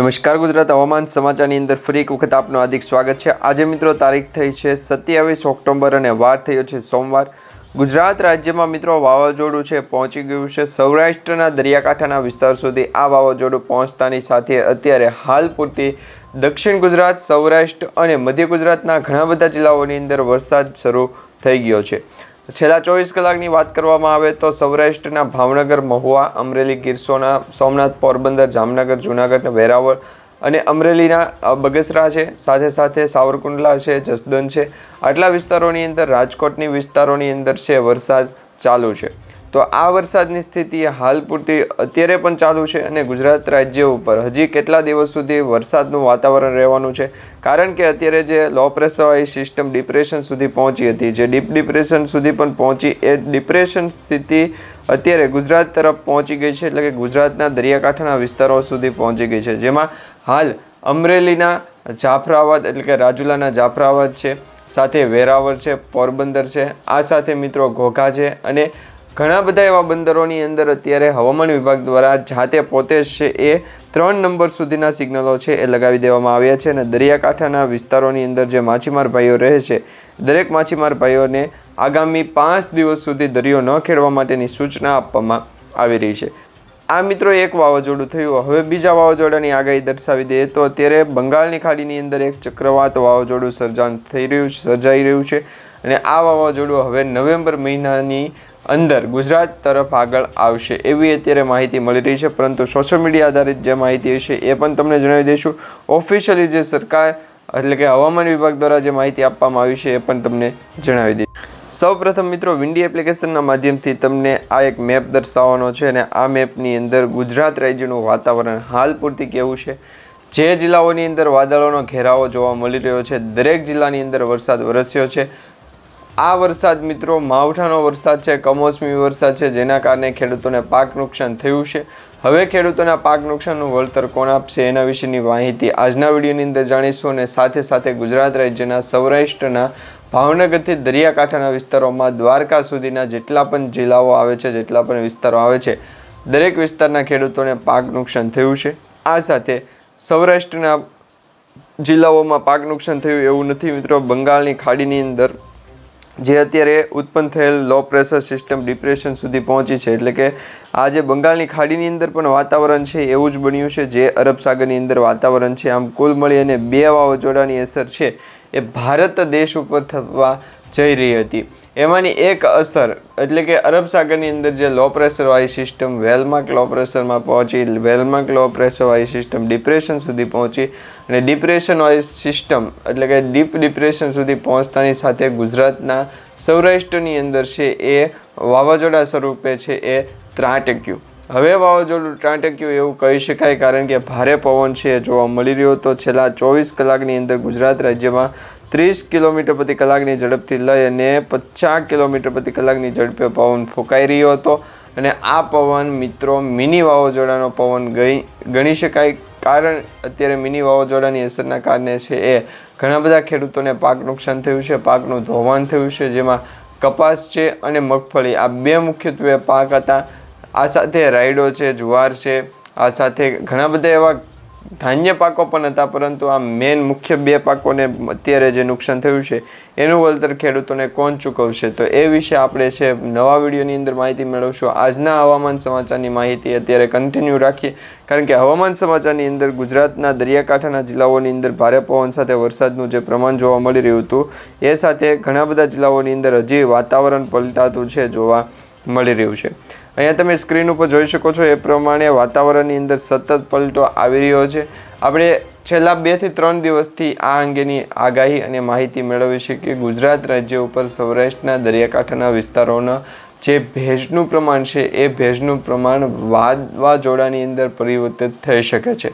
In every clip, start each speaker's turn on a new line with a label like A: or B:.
A: નમસ્કાર ગુજરાત હવામાન સમાચારની અંદર ફરી એક વખત આપનું હાર્દિક સ્વાગત છે। આજે મિત્રો તારીખ થઈ છે 27 ઓક્ટોબર અને વાર થયો છે સોમવાર। ગુજરાત રાજ્યમાં મિત્રો વાવાઝોડું છે પહોંચી ગયું છે સૌરાષ્ટ્રના દરિયાકાંઠાના વિસ્તાર સુધી। આ વાવાઝોડું પહોંચતાની સાથે અત્યારે હાલ પૂરતી દક્ષિણ ગુજરાત, સૌરાષ્ટ્ર અને મધ્ય ગુજરાતના ઘણા બધા જિલ્લાઓની અંદર વરસાદ શરૂ થઈ ગયો છે। છેલ્લા 24 કલાકની વાત કરવામાં આવે તો સૌરાષ્ટ્રના ભાવનગર, મહુવા, અમરેલી, ગીર સોમનાથ, પોરબંદર, જામનગર, જૂનાગઢ, વેરાવળ અને અમરેલીના બગસરા છે, સાથે સાથે સાવરકુંડલા છે, જસદન છે, આટલા વિસ્તારોની અંદર, રાજકોટની વિસ્તારોની અંદર છે વરસાદ ચાલુ છે। તો આ વરસાદની સ્થિતિ હાલ પૂરતી અત્યારે પણ ચાલુ છે અને ગુજરાત રાજ્ય ઉપર હજી કેટલા દિવસ સુધી વરસાદનું વાતાવરણ રહેવાનું છે, કારણ કે અત્યારે જે લો પ્રેશરવાળી સિસ્ટમ ડિપ્રેશન સુધી પહોંચી હતી, જે ડીપ ડિપ્રેશન સુધી પણ પહોંચી, એ ડિપ્રેશન સ્થિતિ અત્યારે ગુજરાત તરફ પહોંચી ગઈ છે, એટલે કે ગુજરાતના દરિયાકાંઠાના વિસ્તારો સુધી પહોંચી ગઈ છે, જેમાં હાલ અમરેલીના જાફરાબાદ એટલે કે રાજુલાના જાફરાબાદ છે, સાથે વેરાવળ છે, પોરબંદર છે, આ સાથે મિત્રો ઘોઘા છે અને ઘણા બધા એવા બંદરોની અંદર અત્યારે હવામાન વિભાગ દ્વારા જાતે પોતે છે એ 3 નંબર સુધીના સિગ્નલો છે એ લગાવી દેવામાં આવ્યા છે અને દરિયાકાંઠાના વિસ્તારોની અંદર જે માછીમાર ભાઈઓ રહે છે, દરેક માછીમાર ભાઈઓને આગામી 5 દિવસ સુધી દરિયો ન ખેડવા માટેની સૂચના આપવામાં આવી રહી છે। આ મિત્રો એક વાવાઝોડું થયું। હવે બીજા વાવાઝોડાની આગાહી દર્શાવી દઈએ તો અત્યારે બંગાળની ખાડીની અંદર એક ચક્રવાત વાવાઝોડું સર્જાઈ રહ્યું છે અને આ વાવાઝોડું હવે નવેમ્બર મહિનાની અંદર ગુજરાત તરફ આગળ આવશે એવી અત્યારે માહિતી મળી રહી છે, પરંતુ સોશિયલ મીડિયા આધારિત જે માહિતી છે એ પણ તમને જણાવી દઈશું। ઓફિશિયલી જે સરકાર એટલે કે હવામાન વિભાગ દ્વારા જે માહિતી આપવામાં આવી છે એ પણ તમને જણાવી દઈશું। સૌપ્રથમ મિત્રો વિન્ડી એપ્લિકેશનના માધ્યમથી તમને આ એક મેપ દર્શાવવાનો છે અને આ મેપની અંદર ગુજરાત રાજ્યનું વાતાવરણ હાલ પૂરતી કેવું છે, જે જિલ્લાઓની અંદર વાદળોનો ઘેરાવો જોવા મળી રહ્યો છે, દરેક જિલ્લાની અંદર વરસાદ વરસ્યો છે। આ વરસાદ મિત્રો માવઠાનો વરસાદ છે, કમોસમી વરસાદ છે, જેના કારણે ખેડૂતોને પાક નુકસાન થયું છે। હવે ખેડૂતોના પાક નુકસાનનું વળતર કોણ આપશે એના વિશેની માહિતી આજના વિડીયોની અંદર જાણીશું અને સાથે સાથે ગુજરાત રાજ્યના સૌરાષ્ટ્રના ભાવનગરથી દરિયાકાંઠાના વિસ્તારોમાં દ્વારકા સુધીના જેટલા પણ જિલ્લાઓ આવે છે, જેટલા પણ વિસ્તારો આવે છે, દરેક વિસ્તારના ખેડૂતોને પાક નુકસાન થયું છે। આ સાથે સૌરાષ્ટ્રના જિલ્લાઓમાં પાક નુકસાન થયું એવું નથી મિત્રો। બંગાળની ખાડીની અંદર જે અત્યારે ઉત્પન્ન થયેલ લો પ્રેશર સિસ્ટમ ડિપ્રેશન સુધી પહોંચી છે, એટલે કે આ જે બંગાળની ખાડીની અંદર પણ વાતાવરણ છે એવું જ બન્યું છે જે અરબ સાગરની અંદર વાતાવરણ છે। આમ કુલ મળી અને 2 વાવાઝોડાની અસર છે એ ભારત દેશ ઉપર થવા જઈ રહી હતી। એમાંની એક અસર એટલે કે અરબ સાગરની અંદર જે લો પ્રેશરવાળી સિસ્ટમ વેલમાર્ક લો પ્રેશરમાં પહોંચી, વેલમાર્ક લો પ્રેશરવાળી સિસ્ટમ ડિપ્રેશન સુધી પહોંચી અને ડિપ્રેશનવાળી સિસ્ટમ એટલે કે ડીપ ડિપ્રેશન સુધી પહોંચતાની સાથે ગુજરાતના સૌરાષ્ટ્રની અંદર છે એ વાવાઝોડા સ્વરૂપે છે એ ત્રાટક્યું। હવે વાવાઝોડું ત્રાટક્યું એવું કહી શકાય, કારણ કે ભારે પવન છે જોવા મળી રહ્યો હતો। છેલ્લા 24 કલાકની અંદર ગુજરાત રાજ્યમાં 30 કિલોમીટર પ્રતિ કલાકની ઝડપથી લઈ અને 50 કિલોમીટર પ્રતિ કલાકની ઝડપે પવન ફૂંકાઈ રહ્યો હતો અને આ પવન મિત્રો મિની વાવાઝોડાનો પવન ગણી શકાય, કારણ અત્યારે મિની વાવાઝોડાની અસરના કારણે છે એ ઘણા બધા ખેડૂતોને પાક નુકસાન થયું છે, પાકનું ધોવાણ થયું છે, જેમાં કપાસ છે અને મગફળી આ 2 મુખ્યત્વે પાક હતા। આ સાથે રાયડો છે, જુવાર છે, આ સાથે ઘણા બધા એવા ધાન્ય પાકો પણ હતા, પરંતુ આ મેન મુખ્ય 2 પાકોને અત્યારે જે નુકસાન થયું છે એનું વળતર ખેડૂતોને કોણ ચૂકવશે, તો એ વિશે આપણે છે નવા વિડીયોની અંદર માહિતી મેળવશું। આજના હવામાન સમાચારની માહિતી અત્યારે કન્ટિન્યુ રાખીએ, કારણ કે હવામાન સમાચારની અંદર ગુજરાતના દરિયાકાંઠાના જિલ્લાઓની અંદર ભારે પવન સાથે વરસાદનું જે પ્રમાણ જોવા મળી રહ્યું હતું એ સાથે ઘણા બધા જિલ્લાઓની અંદર હજી વાતાવરણ પલટાતું છે જોવા મળી રહ્યું છે। અહીંયા તમે સ્ક્રીન ઉપર જોઈ શકો છો એ પ્રમાણે વાતાવરણની અંદર સતત પલટો આવી રહ્યો છે। આપણે છેલ્લા 2 થી 3 દિવસથી આ અંગેની આગાહી અને માહિતી મેળવી છે કે ગુજરાત રાજ્ય ઉપર સૌરાષ્ટ્રના દરિયાકાંઠાના વિસ્તારોના જે ભેજનું પ્રમાણ છે એ ભેજનું પ્રમાણ વાવાઝોડાની અંદર પરિવર્તિત થઈ શકે છે।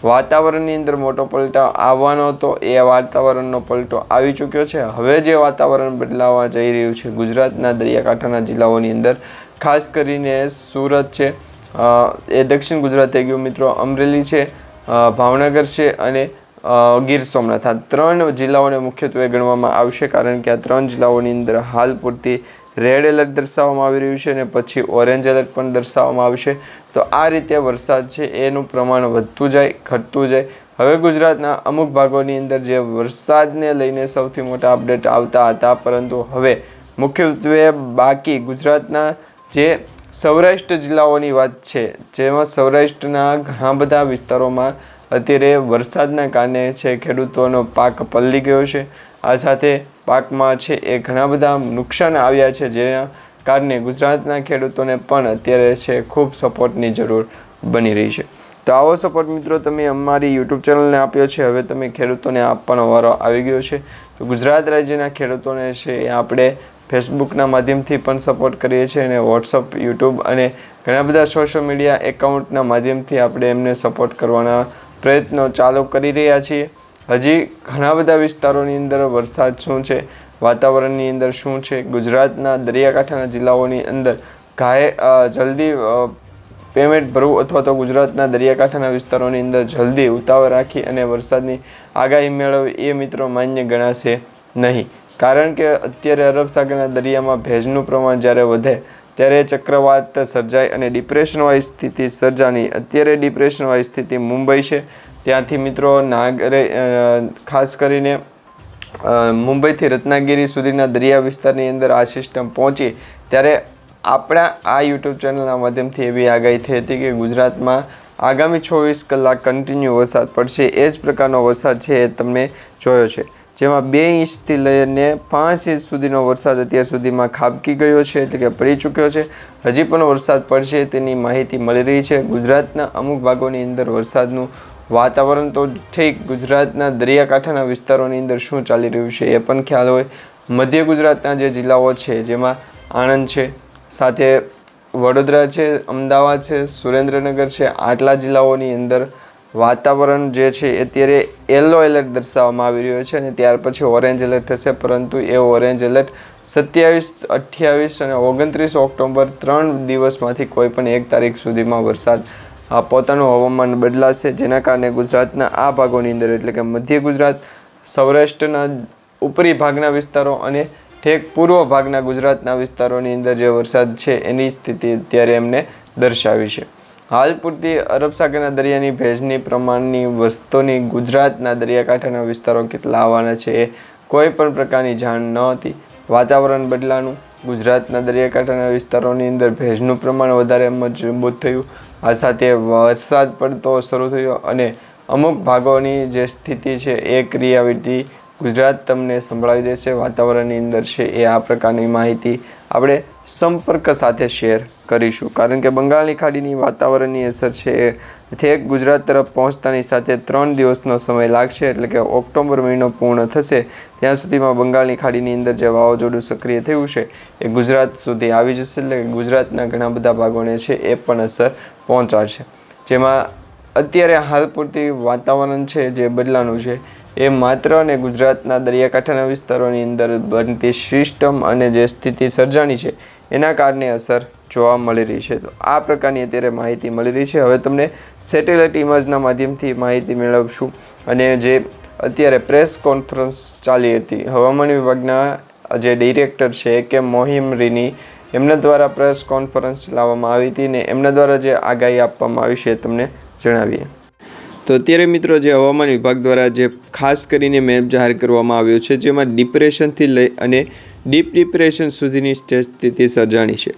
A: વાતાવરણની અંદર મોટો પલટો આવવાનો હતો, એ વાતાવરણનો પલટો આવી ચૂક્યો છે। હવે જે વાતાવરણ બદલાવા જઈ રહ્યું છે ગુજરાતના દરિયાકાંઠાના જિલ્લાઓની અંદર, ખાસ કરીને સુરત છે એ દક્ષિણ ગુજરાત થઈ ગયું મિત્રો, અમરેલી છે, ભાવનગર છે અને ગીર સોમનાથ, આ 3 જિલ્લાઓને મુખ્યત્વે ગણવામાં આવશે, કારણ કે આ 3 જિલ્લાઓની અંદર હાલ પૂરતી રેડ એલર્ટ દર્શાવવામાં આવી રહ્યું છે અને પછી ઓરેન્જ એલર્ટ પણ દર્શાવવામાં આવશે. તો આ રીતે વરસાદ છે એનું પ્રમાણ વધતું જાય, ઘટતું જાય. હવે ગુજરાતના અમુક ભાગોની અંદર જે વરસાદને લઈને સૌથી મોટા અપડેટ આવતા હતા, પરંતુ હવે મુખ્યત્વે બાકી ગુજરાતના જે સૌરાષ્ટ્ર જિલ્લાઓની વાત છે, જેમાં સૌરાષ્ટ્રના ઘણા બધા વિસ્તારોમાં અત્યારે વરસાદના કારણે છે ખેડૂતોનો પાક પલળી ગયો છે. આ સાથે પાકમાં છે એ ઘણા બધા નુકસાન આવ્યા છે, જેના કારણે ગુજરાતના ખેડૂતોને પણ અત્યારે છે ખૂબ સપોર્ટની જરૂર બની રહી છે. તો આવો સપોર્ટ મિત્રો તમે અમારી યુટ્યુબ ચેનલને આપ્યો છે, હવે તમે ખેડૂતોને આપવાનો વારો આવી ગયો છે. તો ગુજરાત રાજ્યના ખેડૂતોને છે એ આપણે ફેસબુકના માધ્યમથી પણ સપોર્ટ કરીએ છીએ અને વોટ્સઅપ, યુટ્યુબ અને ઘણા બધા સોશિયલ મીડિયા એકાઉન્ટના માધ્યમથી આપણે એમને સપોર્ટ કરવાના પ્રયત્નો ચાલુ કરી રહ્યા છીએ. હજી ઘણા બધા વિસ્તારોની અંદર વરસાદ શું છે, વાતાવરણની અંદર શું છે, ગુજરાતના દરિયાકાંઠાના જિલ્લાઓની અંદર જલ્દી પેમેન્ટ ભરવું અથવા તો ગુજરાતના દરિયાકાંઠાના વિસ્તારોની અંદર જલ્દી ઉતાવળ રાખી અને વરસાદની આગાહી મેળવવી એ મિત્રો માન્ય ગણાશે નહીં. કારણ કે અત્યારે અરબ સાગરના દરિયામાં ભેજનું પ્રમાણ જ્યારે વધે ત્યારે ચક્રવાત સર્જાય અને ડિપ્રેશનવાળી સ્થિતિ સર્જાની. અત્યારે ડિપ્રેશનવાળી સ્થિતિ મુંબઈ છે, ત્યાંથી મિત્રો ખાસ કરીને મુંબઈથી રત્નાગીરી સુધીના દરિયા વિસ્તારની અંદર આ સિસ્ટમ પહોંચી ત્યારે આપણા આ યુટ્યુબ ચેનલના માધ્યમથી એવી આગાહી થઈ હતી કે ગુજરાતમાં આગામી 24 કલાક કન્ટિન્યુ વરસાદ પડશે. એ જ પ્રકારનો વરસાદ છે એ તમને જોયો છે, જેમાં 2 ઇંચથી લઈને 5 ઇંચ સુધીનો વરસાદ અત્યાર સુધીમાં ખાબકી ગયો છે, એટલે કે પડી ચૂક્યો છે. હજી પણ વરસાદ પડશે તેની માહિતી મળી રહી છે. ગુજરાતના અમુક ભાગોની અંદર વરસાદનું વાતાવરણ તો ઠીક, ગુજરાતના દરિયાકાંઠાના વિસ્તારોની અંદર શું ચાલી રહ્યું છે એ પણ ખ્યાલ હોય. મધ્ય ગુજરાતના જે જિલ્લાઓ છે, જેમાં આણંદ છે, સાથે વડોદરા છે, અમદાવાદ છે, સુરેન્દ્રનગર છે, આટલા જિલ્લાઓની અંદર વાતાવરણ જે છે અત્યારે યલો એલર્ટ દર્શાવવામાં આવી રહ્યો છે અને ત્યાર પછી ઓરેન્જ એલર્ટ થશે. પરંતુ એ ઓરેન્જ એલર્ટ 27, 28 અને 29 ઓક્ટોબર 3 દિવસમાંથી કોઈ પણ એક તારીખ સુધીમાં વરસાદ પોતાનું હવામાન બદલાશે, જેના કારણે ગુજરાતના આ ભાગોની અંદર એટલે કે મધ્ય ગુજરાત, સૌરાષ્ટ્રના ઉપરી ભાગના વિસ્તારો અને ઠેક પૂર્વ ભાગના ગુજરાતના વિસ્તારોની અંદર જે વરસાદ છે એની સ્થિતિ અત્યારે એમને દર્શાવી છે. હાલ પૂરતી અરબ સાગરના દરિયાની ભેજની પ્રમાણની વસ્તુની ગુજરાતના દરિયાકાંઠાના વિસ્તારો કેટલા આવવાના છે એ કોઈ પણ પ્રકારની જાણ ન હતી. વાતાવરણ બદલાનું, ગુજરાતના દરિયાકાંઠાના વિસ્તારોની અંદર ભેજનું પ્રમાણ વધારે મજબૂત થયું, આ સાથે વરસાદ પડતો શરૂ થયો અને અમુક ભાગોની જે સ્થિતિ છે એ ક્રિયાવિધિ ગુજરાત તમને સંભળાવી દેશે. વાતાવરણની અંદર છે એ આ પ્રકારની માહિતી આપણે સંપર્ક સાથે શેર કરીશું, કારણ કે બંગાળની ખાડીની વાતાવરણની અસર છે એ ઠેક ગુજરાત તરફ પહોંચતાની સાથે 3 દિવસનો સમય લાગશે. એટલે કે ઓક્ટોબર મહિનો પૂર્ણ થશે ત્યાં સુધીમાં બંગાળની ખાડીની અંદર જે વાવાઝોડું સક્રિય થયું છે એ ગુજરાત સુધી આવી જશે. એટલે કે ગુજરાતના ઘણા બધા ભાગોને છે એ પણ અસર પહોંચાડશે. જેમાં અત્યારે હાલ પૂરતી વાતાવરણ છે જે બદલાનું છે એ માત્ર અને ગુજરાતના દરિયાકાંઠાના વિસ્તારોની અંદર બનતી સિસ્ટમ અને જે સ્થિતિ સર્જાણી છે એના કારણે અસર જોવા મળી રહી છે. તો આ પ્રકારની અત્યારે માહિતી મળી રહી છે. હવે તમને સેટેલાઇટ ઇમેજના માધ્યમથી માહિતી મેળવશું અને જે અત્યારે પ્રેસ કોન્ફરન્સ ચાલી હતી હવામાન વિભાગના જે ડિરેક્ટર છે કે મોહિમરીની, એમના દ્વારા પ્રેસ કોન્ફરન્સ લાવવામાં આવી હતી ને એમના દ્વારા જે આગાહી આપવામાં આવી છે તમને જણાવીએ. તો અત્યારે મિત્રો જે હવામાન વિભાગ દ્વારા જે ખાસ કરીને મેપ જાહેર કરવામાં આવ્યો છે, જેમાં ડિપ્રેશનથી લઈ અને ડીપ ડિપ્રેશન સુધીની સ્થિતિ સર્જાણી છે.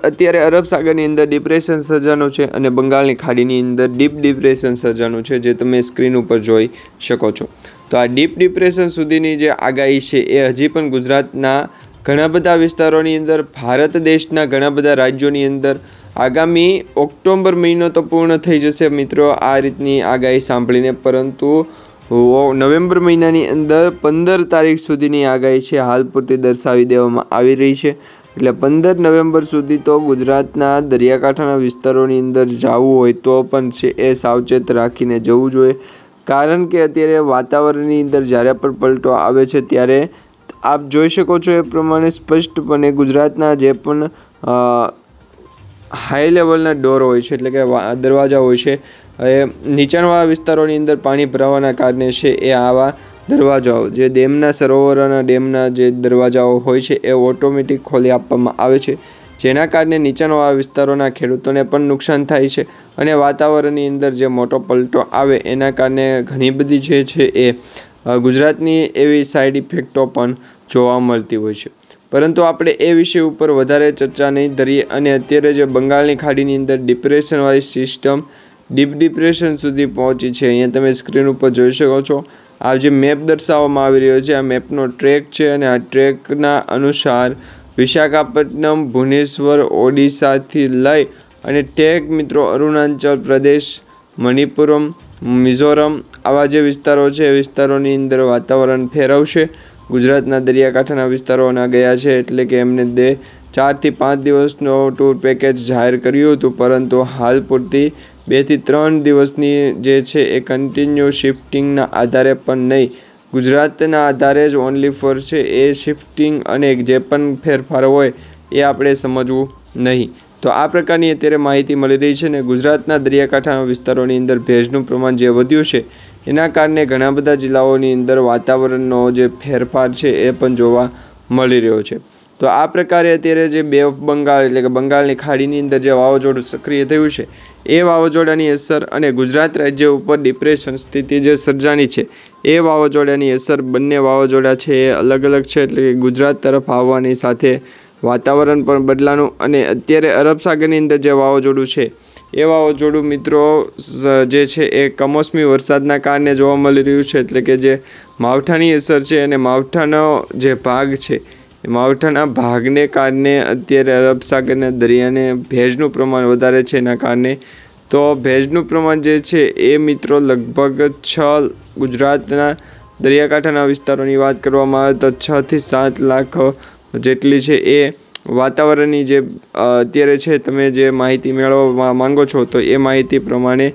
A: અત્યારે અરબ સાગરની અંદર ડિપ્રેશન સર્જાનું છે અને બંગાળની ખાડીની અંદર ડીપ ડિપ્રેશન સર્જાનું છે, જે તમે સ્ક્રીન ઉપર જોઈ શકો છો. તો આ ડીપ ડિપ્રેશન સુધીની જે આગાહી છે એ હજી પણ ગુજરાતના ઘણા બધા વિસ્તારોની અંદર, ભારત દેશના ઘણા બધા રાજ્યોની અંદર આગામી ઓક્ટોબર મહિનો તો પૂર્ણ થઈ જશે મિત્રો આ રીતની આગાહી સાંભળીને, પરંતુ નવેમ્બર મહિનાની અંદર 15 તારીખ સુધીની આગાહી છે હાલ પૂરતી દર્શાવી દેવામાં આવી રહી છે. એટલે 15 નવેમ્બર સુધી તો ગુજરાતના દરિયાકાંઠાના વિસ્તારોની અંદર જવું હોય તો પણ છે એ સાવચેત રાખીને જવું જોઈએ, કારણ કે અત્યારે વાતાવરણની અંદર જ્યારે પણ પલટો આવે છે ત્યારે આપ જોઈ શકો છો એ પ્રમાણે સ્પષ્ટપણે ગુજરાતના જે પણ હાઈ લેવલના ડોર હોય છે, એટલે કે દરવાજા હોય છે, એ નીચાણવાળા વિસ્તારોની અંદર પાણી ભરાવાના કારણે છે એ આવા દરવાજાઓ જે ડેમના સરોવરોના ડેમના જે દરવાજાઓ હોય છે એ ઓટોમેટિક ખોલી આપવામાં આવે છે, જેના કારણે નીચાણવાળા વિસ્તારોના ખેડૂતોને પણ નુકસાન થાય છે અને વાતાવરણની અંદર જે મોટો પલટો આવે એના કારણે ઘણી બધી જે છે એ ગુજરાતની એવી સાઇડ ઇફેક્ટો પણ જોવા મળતી હોય છે. પરંતુ આપણે એ વિષય ઉપર વધારે ચર્ચા નહીં કરીએ અને અત્યારે જે બંગાળની ખાડીની અંદર ડિપ્રેશનવાળી સિસ્ટમ ડીપ ડિપ્રેશન સુધી પહોંચી છે. અહીંયા તમે સ્ક્રીન ઉપર જોઈ શકો છો. આ જે મેપ દર્શાવવામાં આવી રહ્યો છે આ મેપનો ટ્રેક છે અને આ ટ્રેકના અનુસાર વિશાખાપટ્ટનમ, ભુવનેશ્વર, ઓડિશાથી લઈ અને ટેક મિત્રો અરુણાચલ પ્રદેશ, મણિપુરમ, મિઝોરમ આવા જે વિસ્તારો છે એ વિસ્તારોની અંદર વાતાવરણ ફેરવશે. ગુજરાતના દરિયાકાંઠાના વિસ્તારોના ગયા છે એટલે કે એમને 4 થી 5 દિવસનો ટૂર પેકેજ જાહેર કર્યું હતું, પરંતુ હાલ પૂરતી 2 થી 3 દિવસની જે છે એ કન્ટિન્યુ શિફ્ટિંગના આધારે પણ નહીં, ગુજરાતના આધારે જ ઓનલી ફોર છે એ શિફ્ટિંગ અને જે પણ ફેરફાર હોય એ આપણે સમજવું નહીં. તો આ પ્રકારની અત્યારે માહિતી મળી રહી છે ને ગુજરાતના દરિયાકાંઠાના વિસ્તારોની અંદર ભેજનું પ્રમાણ જે વધ્યું છે એના કારણે ઘણા બધા જિલ્લાઓની અંદર વાતાવરણનો જે ફેરફાર છે એ પણ જોવા મળી રહ્યો છે. તો આ પ્રકારે અત્યારે જે બે ઓફ બંગાળ એટલે કે બંગાળની ખાડીની અંદર જે વાવાઝોડું સક્રિય થયું છે એ વાવાઝોડાની અસર અને ગુજરાત રાજ્ય ઉપર ડિપ્રેશન સ્થિતિ જે સર્જાની છે એ વાવાઝોડાની અસર બંને વાવાઝોડા છે એ અલગ અલગ છે. એટલે કે ગુજરાત તરફ આવવાની સાથે વાતાવરણ પણ બદલાનું અને અત્યારે અરબ સાગરની અંદર જે વાવાઝોડું છે એ વાવાઝોડું મિત્રો જે છે એ કમોસમી વરસાદના કારણે જોવા મળી રહ્યું છે. એટલે કે જે માવઠાની અસર છે અને માવઠાનો જે ભાગ છે એ માવઠાના ભાગને કારણે અત્યારે અરબ સાગરના દરિયાને ભેજનું પ્રમાણ વધારે છે. એના કારણે તો ભેજનું પ્રમાણ જે છે એ મિત્રો લગભગ 6 ગુજરાતના દરિયાકાંઠાના વિસ્તારોની વાત કરવામાં આવે તો 6 થી 7 લાખ જેટલી છે એ વાતાવરણની જે અત્યારે છે તમે જે માહિતી મેળવવા માંગો છો તો એ માહિતી પ્રમાણે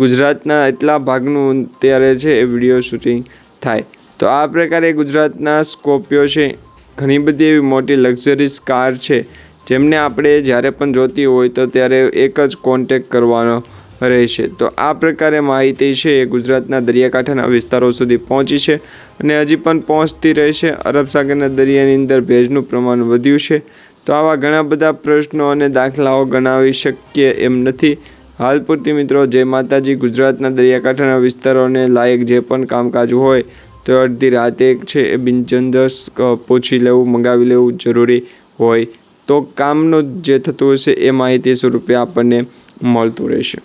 A: ગુજરાતના એટલા ભાગનું અત્યારે છે એ વિડીયો શૂટિંગ થાય. તો આ પ્રકારે ગુજરાતના સ્કોર્પિયો છે ઘણી બધી એવી મોટી લક્ઝરીઝ કાર છે જેમને આપણે જ્યારે પણ જોતી હોય તો ત્યારે એક જ કોન્ટેક્ટ કરવાનો રહેશે. તો આ પ્રકારે માહિતી છે એ ગુજરાતના દરિયાકાંઠાના વિસ્તારો સુધી પહોંચી છે અને હજી પણ પહોંચતી રહેશે. અરબ સાગરના દરિયાની અંદર ભેજનું પ્રમાણ વધ્યું છે. તો આવા ઘણા બધા પ્રશ્નો અને દાખલાઓ ગણાવી શકીએ એમ નથી. હાલ પૂરતી મિત્રો જય માતાજી. ગુજરાતના દરિયાકાંઠાના વિસ્તારોને લાયક જે પણ કામકાજ હોય તો અડધી રાતે છે એ બિનજંદસ પૂછી લેવું, મંગાવી લેવું જરૂરી હોય તો કામનું જે થતું હશે એ માહિતી સ્વરૂપે આપણને મળતું રહેશે.